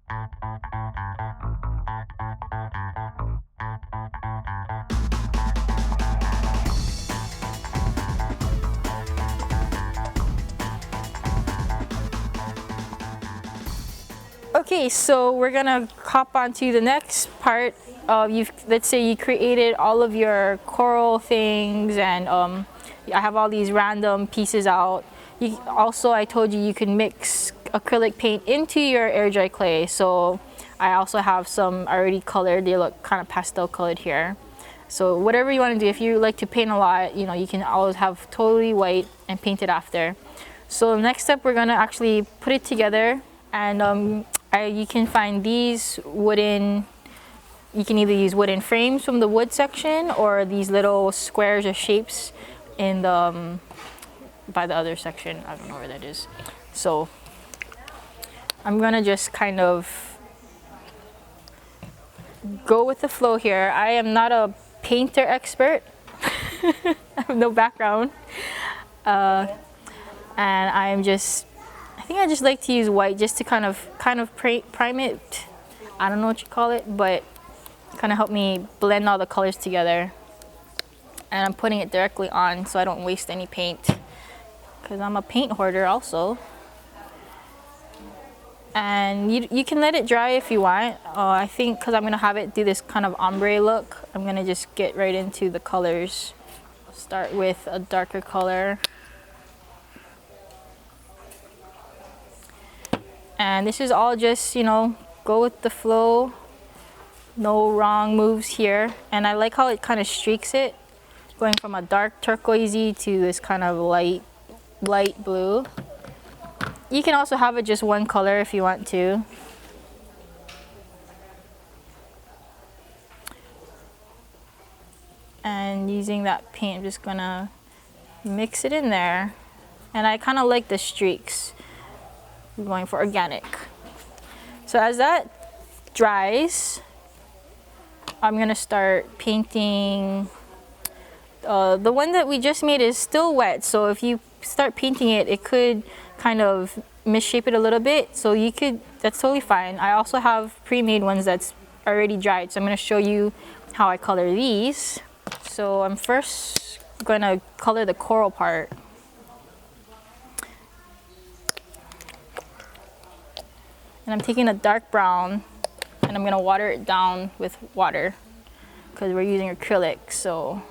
Okay, so we're gonna hop on to the next part. Let's say you created all of your coral things, and I have all these random pieces out. I told you can mix acrylic paint into your air dry clay. So I also have some already colored. They look kind of pastel colored here. So whatever you want to do, if you like to paint a lot, you can always have totally white and paint it after. So next step, we're gonna actually put it together, and you can find these wooden. You can either use wooden frames from the wood section or these little squares or shapes in the by the other section. I don't know where that is. So I'm gonna just kind of go with the flow here. I am not a painter expert. I have no background, and I think I just like to use white just to kind of prime it. I don't know what you call it, but kind of help me blend all the colors together. And I'm putting it directly on so I don't waste any paint, because I'm a paint hoarder also. And you can let it dry if you want. I think because I'm gonna have it do this kind of ombre look, I'm gonna just get right into the colors. I'll start with a darker color. And this is all just, go with the flow. No wrong moves here. And I like how it kind of streaks it, going from a dark turquoisey to this kind of light blue. You can also have it just one color if you want to. And using that paint, I'm just gonna mix it in there. And I kind of like the streaks. I'm going for organic. So as that dries, I'm gonna start painting. The one that we just made is still wet, so if you start painting it, it could kind of misshape it a little bit. So that's totally fine. I also have pre-made ones that's already dried, so I'm gonna show you how I color these. So I'm first gonna color the coral part. And I'm taking a dark brown and I'm gonna water it down with water because we're using acrylic, so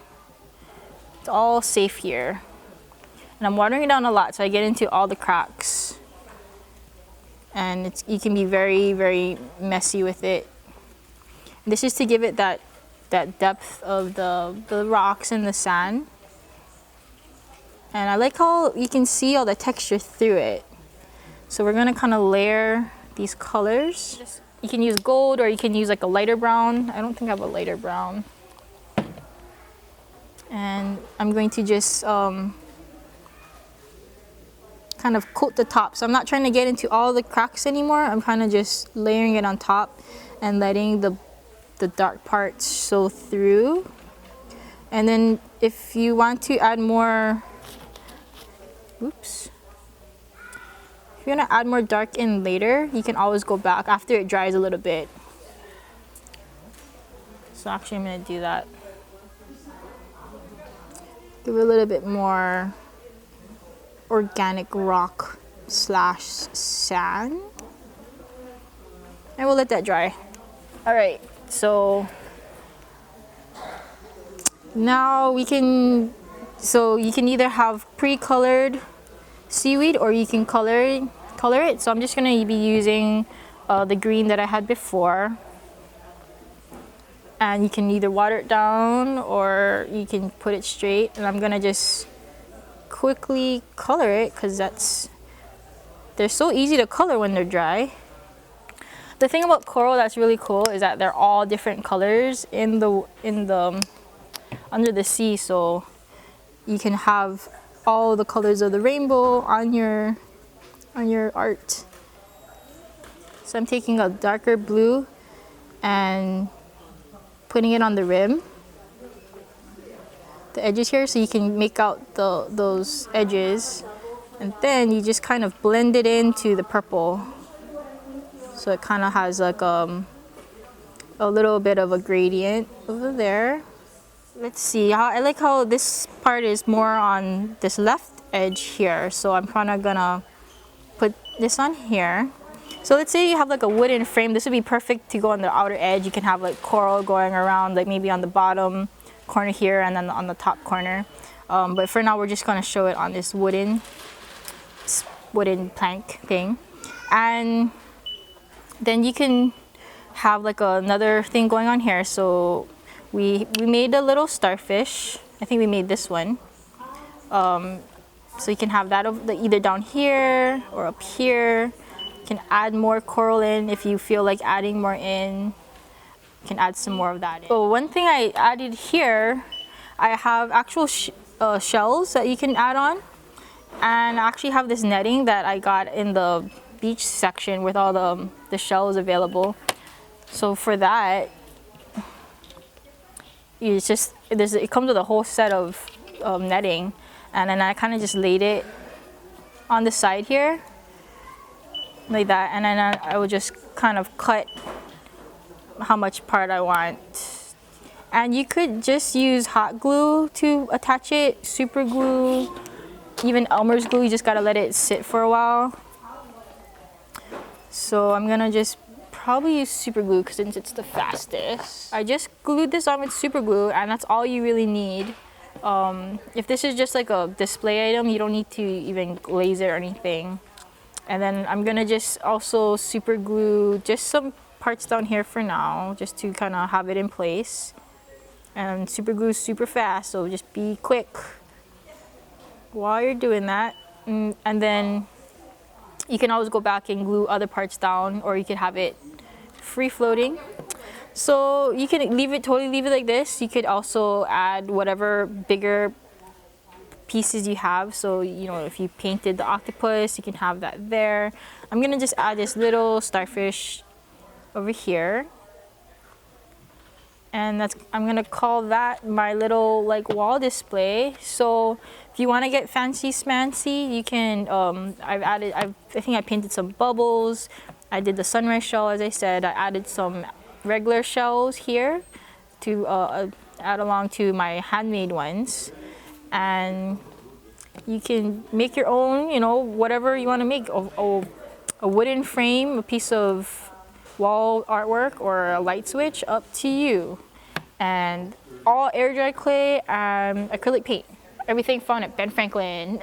it's all safe here. And I'm watering it down a lot so I get into all the cracks. And you can be very, very messy with it. This is to give it that depth of the rocks and the sand. And I like how you can see all the texture through it. So we're gonna kind of layer these colors. You can use gold or you can use like a lighter brown. I don't think I have a lighter brown. And I'm going to just kind of coat the top. So I'm not trying to get into all the cracks anymore. I'm kind of just layering it on top and letting the dark parts show through. And then if you want to add more, oops. If you want to add more dark in later, you can always go back after it dries a little bit. So actually I'm going to do that. Give it a little bit more organic rock / sand. And we'll let that dry. Alright, so now you can either have pre-colored seaweed or you can color it. So I'm just going to be using the green that I had before. And you can either water it down or you can put it straight. And I'm going to just quickly color it because they're so easy to color when they're dry. The thing about coral that's really cool is that they're all different colors in the under the sea, so you can have all the colors of the rainbow on your art. So I'm taking a darker blue and putting it on the rim, the edges here, so you can make out those edges, and then you just kind of blend it into the purple. So it kind of has like a little bit of a gradient over there. Let's see, I like how this part is more on this left edge here. So I'm kind of gonna put this on here. So let's say you have like a wooden frame. This would be perfect to go on the outer edge. You can have like coral going around, like maybe on the bottom corner here and then on the top corner. But for now, we're just gonna show it on this wooden plank thing. And then you can have like another thing going on here. So we made a little starfish. I think we made this one. So you can have that either down here or up here. You can add more coral in if you feel like adding more in. You can add some more of that in. So one thing I added here, I have actual shells that you can add on. And I actually have this netting that I got in the beach section with all the shells available. So for that, it comes with a whole set of netting, and then I kind of just laid it on the side here like that, and then I would just kind of cut how much part I want. And you could just use hot glue to attach it, super glue, even Elmer's glue. You just gotta let it sit for a while. So I'm gonna just probably use super glue since it's the fastest. I just glued this on with super glue, and that's all you really need. If this is just like a display item, you don't need to even glaze it or anything. And then I'm gonna just also super glue just some parts down here for now, just to kind of have it in place. And super glue is super fast, so just be quick while you're doing that. And then you can always go back and glue other parts down, or you could have it free floating. So you can totally leave it like this. You could also add whatever bigger pieces you have. So, you know, if you painted the octopus, you can have that there. I'm gonna just add this little starfish over here. And I'm gonna call that my little like wall display. So if you want to get fancy smancy, you can, I think I painted some bubbles. I did the sunrise shell, as I said. I added some regular shells here to add along to my handmade ones. And you can make your own, you know, whatever you want to make. A wooden frame, a piece of wall artwork, or a light switch, up to you. And all air dry clay and acrylic paint. Everything found at Ben Franklin.